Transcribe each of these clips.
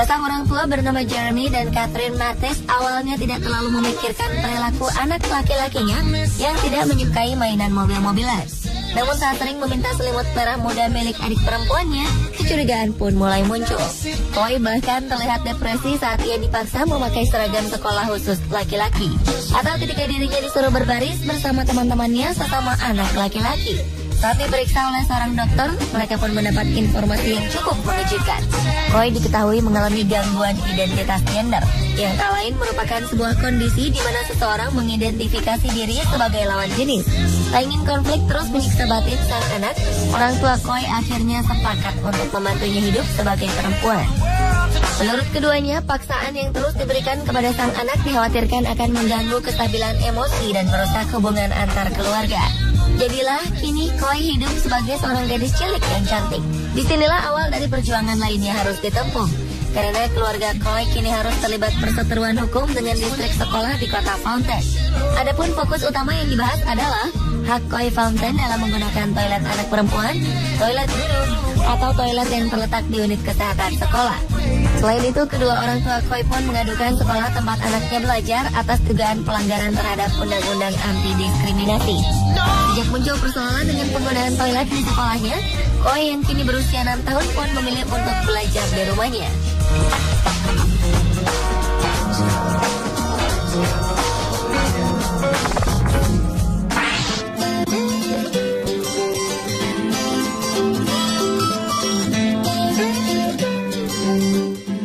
Sepasang orang tua bernama Jeremy dan Catherine Mathis awalnya tidak terlalu memikirkan perilaku anak laki-lakinya yang tidak menyukai mainan mobil-mobilan. Namun saat sering meminta selimut merah muda milik adik perempuannya, kecurigaan pun mulai muncul. Chloe bahkan terlihat depresi saat ia dipaksa memakai seragam sekolah khusus laki-laki, atau ketika dirinya disuruh berbaris bersama teman-temannya sesama anak laki-laki. Saat diperiksa oleh seorang dokter, mereka pun mendapat informasi yang cukup mengejutkan. Chloe diketahui mengalami gangguan identitas gender, yang tak lain merupakan sebuah kondisi di mana seseorang mengidentifikasi diri sebagai lawan jenis. Tak ingin konflik terus menyiksa batin sang anak, orang tua Chloe akhirnya sepakat untuk membantunya hidup sebagai perempuan. Menurut keduanya, paksaan yang terus diberikan kepada sang anak dikhawatirkan akan mengganggu kestabilan emosi dan merusak hubungan antar keluarga. Jadilah kini Chloe hidup sebagai seorang gadis cilik yang cantik. Disinilah awal dari perjuangan lainnya harus ditempuh, karena keluarga Chloe kini harus terlibat perseteruan hukum dengan distrik sekolah di kota Fountain. Adapun fokus utama yang dibahas adalah hak Chloe Fountain dalam menggunakan toilet anak perempuan, toilet minum, atau toilet yang terletak di unit kesehatan sekolah. Selain itu, kedua orang tua Chloe pun mengadukan sekolah tempat anaknya belajar atas dugaan pelanggaran terhadap undang-undang anti-diskriminasi. Sejak muncul persoalan dengan penggunaan toilet di sekolahnya, Chloe yang kini berusia 6 tahun pun memilih untuk belajar di rumahnya.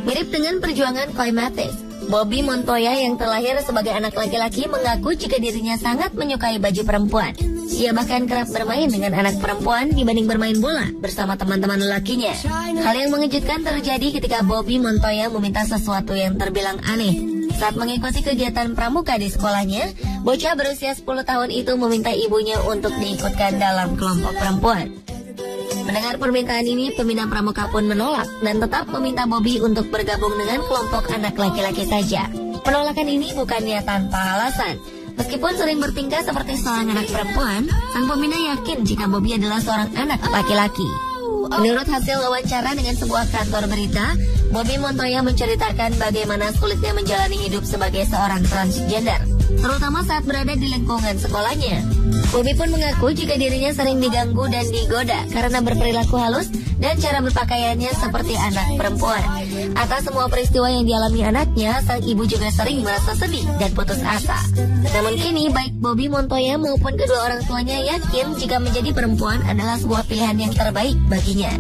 Mirip dengan perjuangan Chloe Mathis, Bobby Montoya yang terlahir sebagai anak laki-laki mengaku jika dirinya sangat menyukai baju perempuan. Ia bahkan kerap bermain dengan anak perempuan dibanding bermain bola bersama teman-teman lelakinya. Hal yang mengejutkan terjadi ketika Bobby Montoya meminta sesuatu yang terbilang aneh. Saat mengikuti kegiatan pramuka di sekolahnya, bocah berusia 10 tahun itu meminta ibunya untuk diikutkan dalam kelompok perempuan. Mendengar permintaan ini, pembina pramuka pun menolak dan tetap meminta Bobby untuk bergabung dengan kelompok anak laki-laki saja. Penolakan ini bukannya tanpa alasan. Meskipun sering bertingkah seperti seorang anak perempuan, sang pembina yakin jika Bobby adalah seorang anak laki-laki. Menurut hasil wawancara dengan sebuah kantor berita, Bobby Montoya menceritakan bagaimana sulitnya menjalani hidup sebagai seorang transgender, terutama saat berada di lingkungan sekolahnya. Bobby pun mengaku jika dirinya sering diganggu dan digoda karena berperilaku halus dan cara berpakaiannya seperti anak perempuan. Atas semua peristiwa yang dialami anaknya, sang ibu juga sering merasa sedih dan putus asa. Namun kini, baik Bobby Montoya maupun kedua orang tuanya yakin jika menjadi perempuan adalah sebuah pilihan yang terbaik baginya.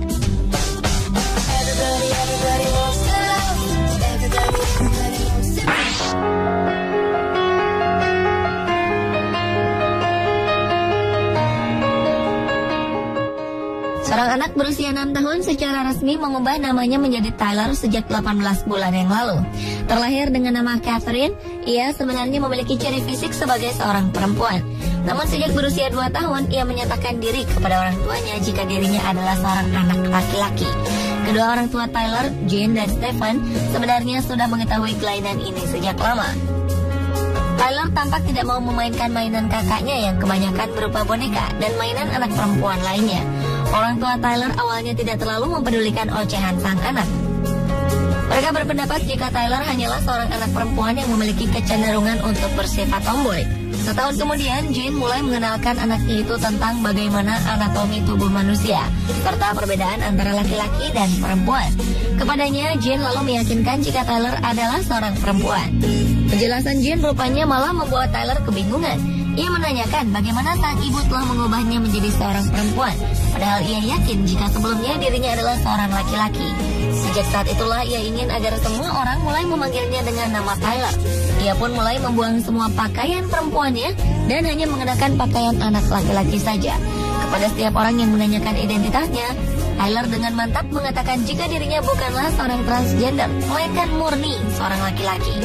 Seorang anak berusia 6 tahun secara resmi mengubah namanya menjadi Tyler sejak 18 bulan yang lalu. Terlahir dengan nama Catherine, ia sebenarnya memiliki ciri fisik sebagai seorang perempuan. Namun sejak berusia 2 tahun, ia menyatakan diri kepada orang tuanya jika dirinya adalah seorang anak laki-laki. Kedua orang tua Tyler, Jane dan Stephen, sebenarnya sudah mengetahui kelainan ini sejak lama. Tyler tampak tidak mau memainkan mainan kakaknya yang kebanyakan berupa boneka dan mainan anak perempuan lainnya. Orang tua Tyler awalnya tidak terlalu mempedulikan ocehan sang anak. Mereka berpendapat jika Tyler hanyalah seorang anak perempuan yang memiliki kecenderungan untuk bersifat tomboy. Setahun kemudian, Jane mulai mengenalkan anaknya itu tentang bagaimana anatomi tubuh manusia, serta perbedaan antara laki-laki dan perempuan. Kepadanya, Jane lalu meyakinkan jika Tyler adalah seorang perempuan. Penjelasan Jane rupanya malah membuat Tyler kebingungan. Ia menanyakan bagaimana sang ibu telah mengubahnya menjadi seorang perempuan, padahal ia yakin jika sebelumnya dirinya adalah seorang laki-laki. Sejak saat itulah ia ingin agar semua orang mulai memanggilnya dengan nama Tyler. Ia pun mulai membuang semua pakaian perempuannya dan hanya mengenakan pakaian anak laki-laki saja. Kepada setiap orang yang menanyakan identitasnya, Tyler dengan mantap mengatakan jika dirinya bukanlah seorang transgender, melainkan murni seorang laki-laki.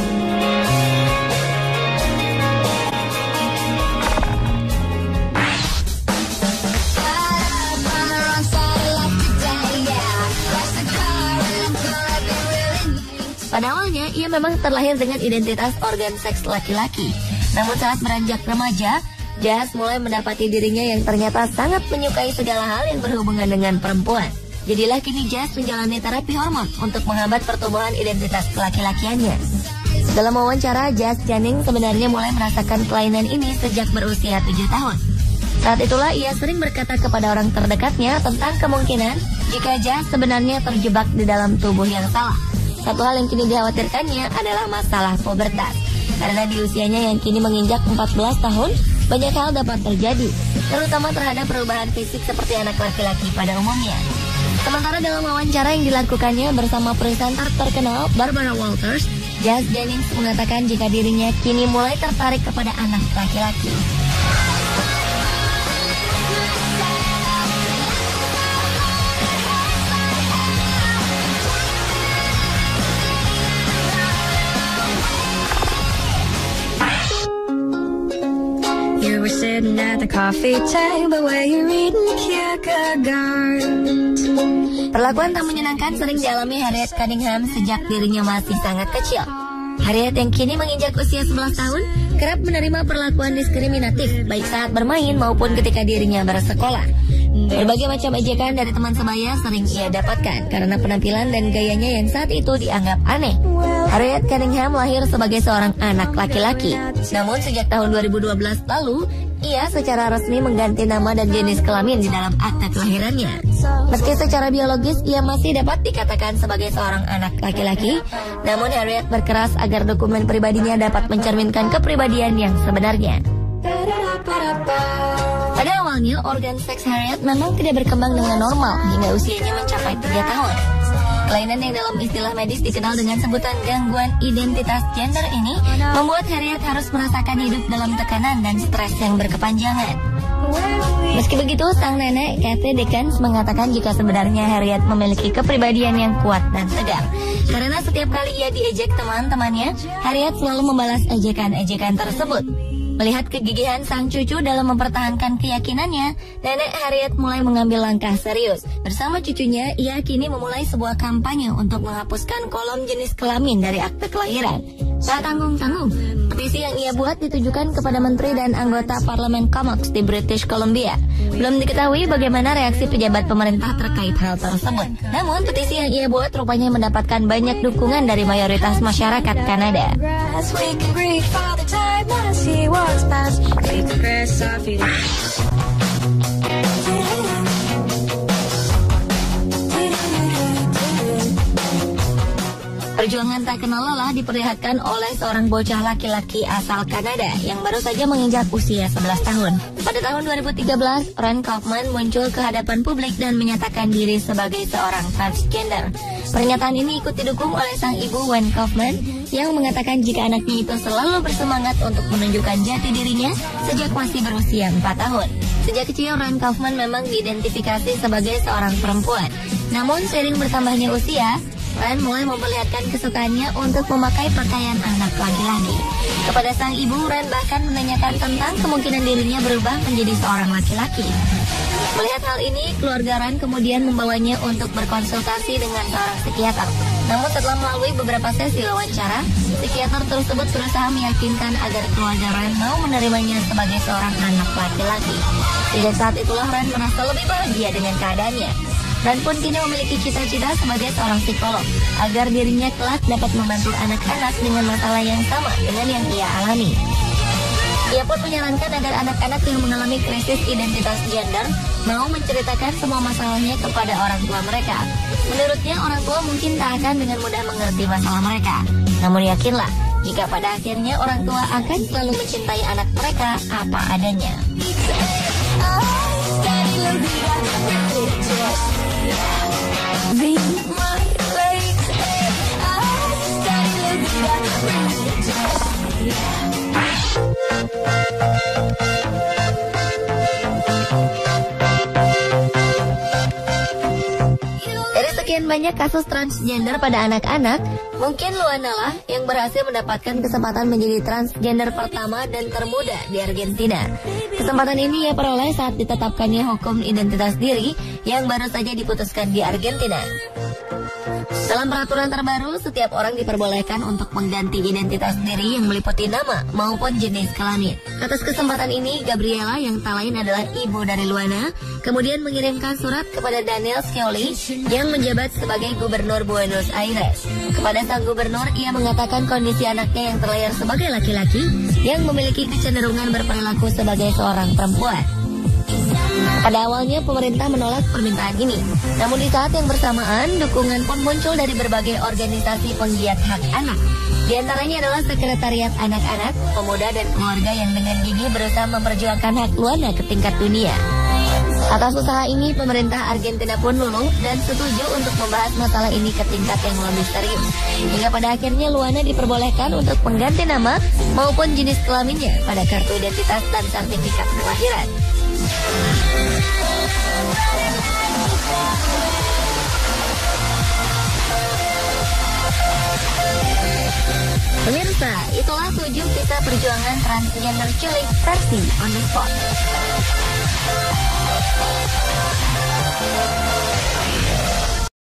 Pada awalnya, ia memang terlahir dengan identitas organ seks laki-laki. Namun saat beranjak remaja, Jazz mulai mendapati dirinya yang ternyata sangat menyukai segala hal yang berhubungan dengan perempuan. Jadilah kini Jazz menjalani terapi hormon untuk menghambat pertumbuhan identitas laki-lakiannya. Dalam wawancara, Jazz Jennings sebenarnya mulai merasakan kelainan ini sejak berusia 7 tahun. Saat itulah ia sering berkata kepada orang terdekatnya tentang kemungkinan jika Jazz sebenarnya terjebak di dalam tubuh yang salah. Satu hal yang kini dikhawatirkannya adalah masalah pubertas. Karena di usianya yang kini menginjak 14 tahun, banyak hal dapat terjadi, terutama terhadap perubahan fisik seperti anak laki-laki pada umumnya. Sementara dalam wawancara yang dilakukannya bersama presenter terkenal Barbara Walters, Jazz Jennings mengatakan jika dirinya kini mulai tertarik kepada anak laki-laki. Sitting at the coffee table where you're reading Kierkegaard. Perlakuan tak menyenangkan sering dialami Harriet Cunningham sejak dirinya masih sangat kecil. Harriet yang kini menginjak usia 11 tahun kerap menerima perlakuan diskriminatif baik saat bermain maupun ketika dirinya bersekolah. Berbagai macam ejekan dari teman sebaya sering ia dapatkan karena penampilan dan gayanya yang saat itu dianggap aneh. Harriet Cunningham lahir sebagai seorang anak laki-laki. Namun sejak tahun 2012 lalu, ia secara resmi mengganti nama dan jenis kelamin di dalam akta kelahirannya. Meski secara biologis ia masih dapat dikatakan sebagai seorang anak laki-laki, namun Harriet berkeras agar dokumen pribadinya dapat mencerminkan kepribadian yang sebenarnya. Pada awalnya, organ seks Harriet memang tidak berkembang dengan normal hingga usianya mencapai 3 tahun. Kelainan yang dalam istilah medis dikenal dengan sebutan gangguan identitas gender ini membuat Harriet harus merasakan hidup dalam tekanan dan stres yang berkepanjangan. Meski begitu, sang nenek Kathy Dickens mengatakan jika sebenarnya Harriet memiliki kepribadian yang kuat dan tegar. Karena setiap kali ia diejek teman-temannya, Harriet selalu membalas ejekan-ejekan tersebut. Melihat kegigihan sang cucu dalam mempertahankan keyakinannya, nenek Harriet mulai mengambil langkah serius. Bersama cucunya, ia kini memulai sebuah kampanye untuk menghapuskan kolom jenis kelamin dari akte kelahiran. Tak tanggung-tanggung, petisi yang ia buat ditujukan kepada menteri dan anggota parlemen Comox di British Columbia. Belum diketahui bagaimana reaksi pejabat pemerintah terkait hal tersebut. Namun, petisi yang ia buat rupanya mendapatkan banyak dukungan dari mayoritas masyarakat Kanada. Perjuangan tak kenal lelah diperlihatkan oleh seorang bocah laki-laki asal Kanada yang baru saja menginjak usia 11 tahun. Pada tahun 2013, Ron Kaufman muncul ke hadapan publik dan menyatakan diri sebagai seorang transgender. Pernyataan ini ikut didukung oleh sang ibu Wen Kaufman yang mengatakan jika anaknya itu selalu bersemangat untuk menunjukkan jati dirinya sejak masih berusia 4 tahun. Sejak kecil, Ron Kaufman memang diidentifikasi sebagai seorang perempuan. Namun seiring bertambahnya usia, Ren mulai memperlihatkan kesukaannya untuk memakai pakaian anak laki-laki. Kepada sang ibu, Ren bahkan menanyakan tentang kemungkinan dirinya berubah menjadi seorang laki-laki. Melihat hal ini, keluarga Ren kemudian membawanya untuk berkonsultasi dengan seorang psikiater. Namun setelah melalui beberapa sesi wawancara, psikiater tersebut berusaha meyakinkan agar keluarga Ren mau menerimanya sebagai seorang anak laki-laki. Sejak saat itulah Ren merasa lebih bahagia dengan keadaannya. Ren pun kini memiliki cita-cita sebagai seorang psikolog, agar dirinya kelak dapat membantu anak-anak dengan masalah yang sama dengan yang ia alami. Ia pun menyarankan agar anak-anak yang mengalami krisis identitas gender mau menceritakan semua masalahnya kepada orang tua mereka. Menurutnya, orang tua mungkin tak akan dengan mudah mengerti masalah mereka. Namun yakinlah, jika pada akhirnya orang tua akan selalu mencintai anak mereka apa adanya. Dari sekian banyak kasus transgender pada anak-anak, mungkin Luana lah yang berhasil mendapatkan kesempatan menjadi transgender pertama dan termuda di Argentina. Kesempatan ini ia peroleh saat ditetapkannya hukum identitas diri yang baru saja diputuskan di Argentina. Dalam peraturan terbaru, setiap orang diperbolehkan untuk mengganti identitas diri yang meliputi nama maupun jenis kelamin. Atas kesempatan ini, Gabriela yang tak lain adalah ibu dari Luana, kemudian mengirimkan surat kepada Daniel Scioli yang menjabat sebagai Gubernur Buenos Aires. Kepada sang gubernur, ia mengatakan kondisi anaknya yang terlahir sebagai laki-laki yang memiliki kecenderungan berperilaku sebagai seorang perempuan. Pada awalnya pemerintah menolak permintaan ini, namun di saat yang bersamaan dukungan pun muncul dari berbagai organisasi penggiat hak anak. Di antaranya adalah Sekretariat Anak-anak, Pemuda dan Keluarga yang dengan gigih berusaha memperjuangkan hak Luana ke tingkat dunia. Atas usaha ini, pemerintah Argentina pun luluh dan setuju untuk membahas masalah ini ke tingkat yang lebih serius. Hingga pada akhirnya Luana diperbolehkan untuk mengganti nama maupun jenis kelaminnya pada kartu identitas dan sertifikat kelahiran. Pemirsa, itulah 7 kisah perjuangan transgender cilik versi On The Spot.